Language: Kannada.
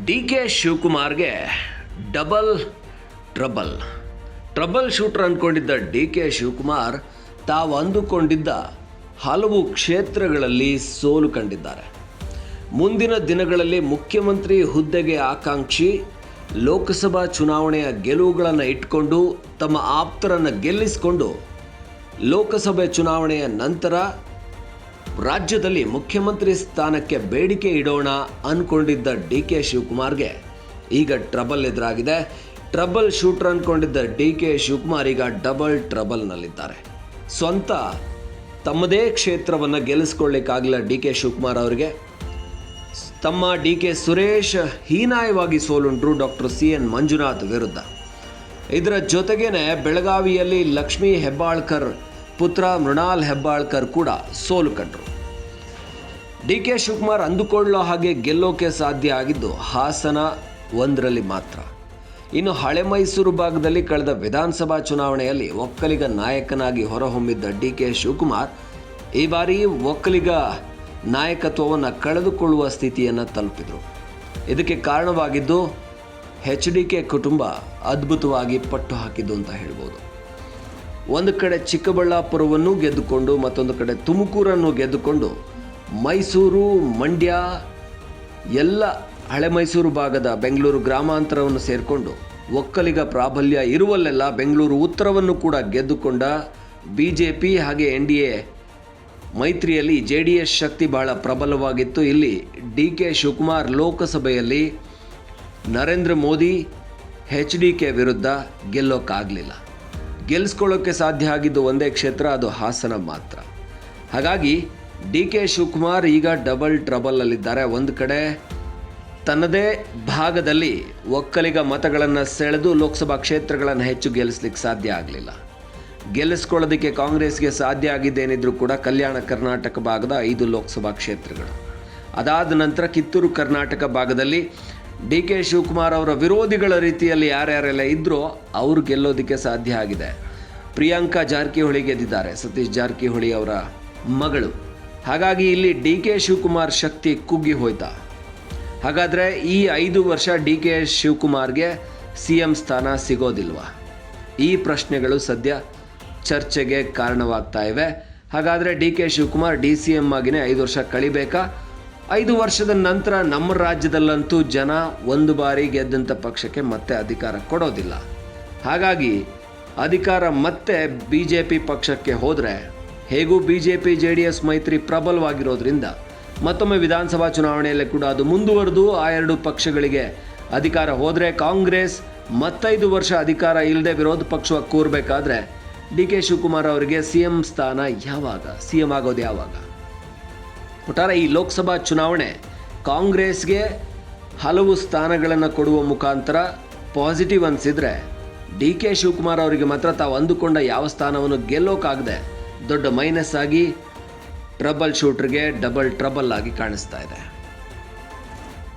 ಡಿ ಕೆ ಶಿವಕುಮಾರ್ಗೆ ಡಬಲ್ ಟ್ರಬಲ್ ಶೂಟರ್ ಅಂದ್ಕೊಂಡಿದ್ದ ಡಿ ಕೆ ಶಿವಕುಮಾರ್ ತಾವು ಅಂದುಕೊಂಡಿದ್ದ ಹಲವು ಕ್ಷೇತ್ರಗಳಲ್ಲಿ ಸೋಲು ಕಂಡಿದ್ದಾರೆ. ಮುಂದಿನ ದಿನಗಳಲ್ಲಿ ಮುಖ್ಯಮಂತ್ರಿ ಹುದ್ದೆಗೆ ಆಕಾಂಕ್ಷಿ ಲೋಕಸಭಾ ಚುನಾವಣೆಯ ಗೆಲುವುಗಳನ್ನು ಇಟ್ಕೊಂಡು ತಮ್ಮ ಆಪ್ತರನ್ನು ಗೆಲ್ಲಿಸಿಕೊಂಡು ಲೋಕಸಭೆ ಚುನಾವಣೆಯ ನಂತರ ರಾಜ್ಯದಲ್ಲಿ ಮುಖ್ಯಮಂತ್ರಿ ಸ್ಥಾನಕ್ಕೆ ಬೇಡಿಕೆ ಇಡೋಣ ಅಂದ್ಕೊಂಡಿದ್ದ ಡಿ ಕೆ ಶಿವಕುಮಾರ್ಗೆ ಈಗ ಟ್ರಬಲ್ ಎದುರಾಗಿದೆ. ಟ್ರಬಲ್ ಶೂಟರ್ ಅಂದ್ಕೊಂಡಿದ್ದ ಡಿ ಕೆ ಶಿವಕುಮಾರ್ ಈಗ ಡಬಲ್ ಟ್ರಬಲ್ನಲ್ಲಿದ್ದಾರೆ. ಸ್ವಂತ ತಮ್ಮದೇ ಕ್ಷೇತ್ರವನ್ನು ಗೆಲ್ಲಿಸ್ಕೊಳ್ಳಿಕ್ಕಾಗಲಿಲ್ಲ ಡಿ ಕೆ ಶಿವಕುಮಾರ್ ಅವರಿಗೆ. ತಮ್ಮ ಡಿ ಕೆ ಸುರೇಶ್ ಹೀನಾಯವಾಗಿ ಸೋಲುಂಡ್ರು ಡಾಕ್ಟರ್ CN ಮಂಜುನಾಥ್ ವಿರುದ್ಧ. ಇದರ ಜೊತೆಗೇನೆ ಬೆಳಗಾವಿಯಲ್ಲಿ ಲಕ್ಷ್ಮೀ ಹೆಬ್ಬಾಳ್ಕರ್ ಪುತ್ರ ಮೃಣಾಲ್ ಹೆಬ್ಬಾಳ್ಕರ್ ಕೂಡ ಸೋಲು ಕಂಡರು. ಡಿ ಕೆ ಶಿವಕುಮಾರ್ ಅಂದುಕೊಳ್ಳೋ ಹಾಗೆ ಗೆಲ್ಲೋಕೆ ಸಾಧ್ಯ ಆಗಿದ್ದು ಹಾಸನ ಒಂದರಲ್ಲಿ ಮಾತ್ರ. ಇನ್ನು ಹಳೆ ಮೈಸೂರು ಭಾಗದಲ್ಲಿ ಕಳೆದ ವಿಧಾನಸಭಾ ಚುನಾವಣೆಯಲ್ಲಿ ಒಕ್ಕಲಿಗ ನಾಯಕನಾಗಿ ಹೊರಹೊಮ್ಮಿದ್ದ ಡಿ ಕೆ ಶಿವಕುಮಾರ್ ಈ ಬಾರಿ ಒಕ್ಕಲಿಗ ನಾಯಕತ್ವವನ್ನು ಕಳೆದುಕೊಳ್ಳುವ ಸ್ಥಿತಿಯನ್ನು ತಲುಪಿದರು. ಇದಕ್ಕೆ ಕಾರಣವಾಗಿದ್ದು HDK ಕುಟುಂಬ ಅದ್ಭುತವಾಗಿ ಪಟ್ಟು ಹಾಕಿದ್ದು ಅಂತ ಹೇಳ್ಬೋದು. ಒಂದು ಕಡೆ ಚಿಕ್ಕಬಳ್ಳಾಪುರವನ್ನು ಗೆದ್ದುಕೊಂಡು ಮತ್ತೊಂದು ಕಡೆ ತುಮಕೂರನ್ನು ಗೆದ್ದುಕೊಂಡು ಮೈಸೂರು, ಮಂಡ್ಯ, ಎಲ್ಲ ಹಳೆ ಮೈಸೂರು ಭಾಗದ ಬೆಂಗಳೂರು ಗ್ರಾಮಾಂತರವನ್ನು ಸೇರಿಕೊಂಡು ಒಕ್ಕಲಿಗ ಪ್ರಾಬಲ್ಯ ಇರುವಲ್ಲೆಲ್ಲ ಬೆಂಗಳೂರು ಉತ್ತರವನ್ನು ಕೂಡ ಗೆದ್ದುಕೊಂಡ BJP ಹಾಗೆ NDA ಮೈತ್ರಿಯಲ್ಲಿ JDS ಶಕ್ತಿ ಬಹಳ ಪ್ರಬಲವಾಗಿತ್ತು. ಇಲ್ಲಿ ಡಿ ಕೆ ಶಿವಕುಮಾರ್ ಲೋಕಸಭೆಯಲ್ಲಿ ನರೇಂದ್ರ ಮೋದಿ HDK ವಿರುದ್ಧ ಗೆಲ್ಲೋಕ್ಕಾಗಲಿಲ್ಲ. ಗೆಲ್ಲಿಸ್ಕೊಳ್ಳೋಕ್ಕೆ ಸಾಧ್ಯ ಆಗಿದ್ದು ಒಂದೇ ಕ್ಷೇತ್ರ, ಅದು ಹಾಸನ ಮಾತ್ರ. ಹಾಗಾಗಿ ಡಿ ಕೆ ಶಿವಕುಮಾರ್ ಈಗ ಡಬಲ್ ಟ್ರಬಲಲ್ಲಿದ್ದಾರೆ. ಒಂದು ಕಡೆ ತನ್ನದೇ ಭಾಗದಲ್ಲಿ ಒಕ್ಕಲಿಗ ಮತಗಳನ್ನು ಸೆಳೆದು ಲೋಕಸಭಾ ಕ್ಷೇತ್ರಗಳನ್ನು ಹೆಚ್ಚು ಗೆಲ್ಲಿಸ್ಲಿಕ್ಕೆ ಸಾಧ್ಯ ಆಗಲಿಲ್ಲ. ಗೆಲ್ಲಿಸ್ಕೊಳ್ಳೋದಕ್ಕೆ ಕಾಂಗ್ರೆಸ್ಗೆ ಸಾಧ್ಯ ಆಗಿದ್ದೇನಿದ್ರೂ ಕೂಡ ಕಲ್ಯಾಣ ಕರ್ನಾಟಕ ಭಾಗದ 5 ಲೋಕಸಭಾ ಕ್ಷೇತ್ರಗಳು. ಅದಾದ ನಂತರ ಕಿತ್ತೂರು ಕರ್ನಾಟಕ ಭಾಗದಲ್ಲಿ ಡಿ ಕೆ ಶಿವಕುಮಾರ್ ಅವರ ವಿರೋಧಿಗಳ ರೀತಿಯಲ್ಲಿ ಯಾರ್ಯಾರೆಲ್ಲ ಇದ್ರೋ ಅವರು ಗೆಲ್ಲೋದಕ್ಕೆ ಸಾಧ್ಯ ಆಗಿದೆ. ಪ್ರಿಯಾಂಕಾ ಜಾರಕಿಹೊಳಿ ಗೆದ್ದಿದ್ದಾರೆ, ಸತೀಶ್ ಜಾರಕಿಹೊಳಿ ಅವರ ಮಗಳು. ಹಾಗಾಗಿ ಇಲ್ಲಿ ಡಿ ಕೆ ಶಿವಕುಮಾರ್ ಶಕ್ತಿ ಕುಗ್ಗಿ ಹೋಯ್ತಾ? ಹಾಗಾದರೆ ಈ 5 ವರ್ಷ ಡಿ ಕೆ ಶಿವಕುಮಾರ್ಗೆ CM ಸ್ಥಾನ ಸಿಗೋದಿಲ್ವಾ? ಈ ಪ್ರಶ್ನೆಗಳು ಸದ್ಯ ಚರ್ಚೆಗೆ ಕಾರಣವಾಗ್ತಾ ಇವೆ. ಹಾಗಾದರೆ ಡಿ ಕೆ ಶಿವಕುಮಾರ್ DCM ಆಗಿನೇ 5 ವರ್ಷ ಕಳಿಬೇಕಾ? 5 ವರ್ಷದ ನಂತರ ನಮ್ಮ ರಾಜ್ಯದಲ್ಲಂತೂ ಜನ ಒಂದು ಬಾರಿ ಗೆದ್ದಂಥ ಪಕ್ಷಕ್ಕೆ ಮತ್ತೆ ಅಧಿಕಾರ ಕೊಡೋದಿಲ್ಲ. ಹಾಗಾಗಿ ಅಧಿಕಾರ ಮತ್ತೆ BJP ಪಕ್ಷಕ್ಕೆ ಹೋದರೆ ಹೇಗೂ BJP JDS ಮೈತ್ರಿ ಪ್ರಬಲವಾಗಿರೋದ್ರಿಂದ ಮತ್ತೊಮ್ಮೆ ವಿಧಾನಸಭಾ ಚುನಾವಣೆಯಲ್ಲಿ ಕೂಡ ಅದು ಮುಂದುವರೆದು ಆ 2 ಪಕ್ಷಗಳಿಗೆ ಅಧಿಕಾರ ಹೋದರೆ ಕಾಂಗ್ರೆಸ್ ಮತ್ತೈದು ವರ್ಷ ಅಧಿಕಾರ ಇಲ್ಲದೆ ವಿರೋಧ ಪಕ್ಷವಾಗಿ ಕೂರಬೇಕಾದ್ರೆ ಡಿ ಕೆ ಶಿವಕುಮಾರ್ ಅವರಿಗೆ CM ಸ್ಥಾನ ಯಾವಾಗ? CM ಆಗೋದು ಯಾವಾಗ? ಒಟ್ಟಾರೆ ಈ ಲೋಕಸಭಾ ಚುನಾವಣೆ ಕಾಂಗ್ರೆಸ್ಗೆ ಹಲವು ಸ್ಥಾನಗಳನ್ನು ಕೊಡುವ ಮುಖಾಂತರ ಪಾಸಿಟಿವ್ ಅನಿಸಿದರೆ ಡಿ ಕೆ ಶಿವಕುಮಾರ್ ಅವರಿಗೆ ಮಾತ್ರ ತಾವು ಅಂದುಕೊಂಡ ಯಾವ ಸ್ಥಾನವನ್ನು ಗೆಲ್ಲೋಕ್ಕಾಗದೆ ದೊಡ್ಡ ಮೈನಸ್ ಆಗಿ ಟ್ರಬಲ್ ಶೂಟರ್ಗೆ ಡಬಲ್ ಟ್ರಬಲ್ ಆಗಿ ಕಾಣಿಸ್ತಾ ಇದೆ.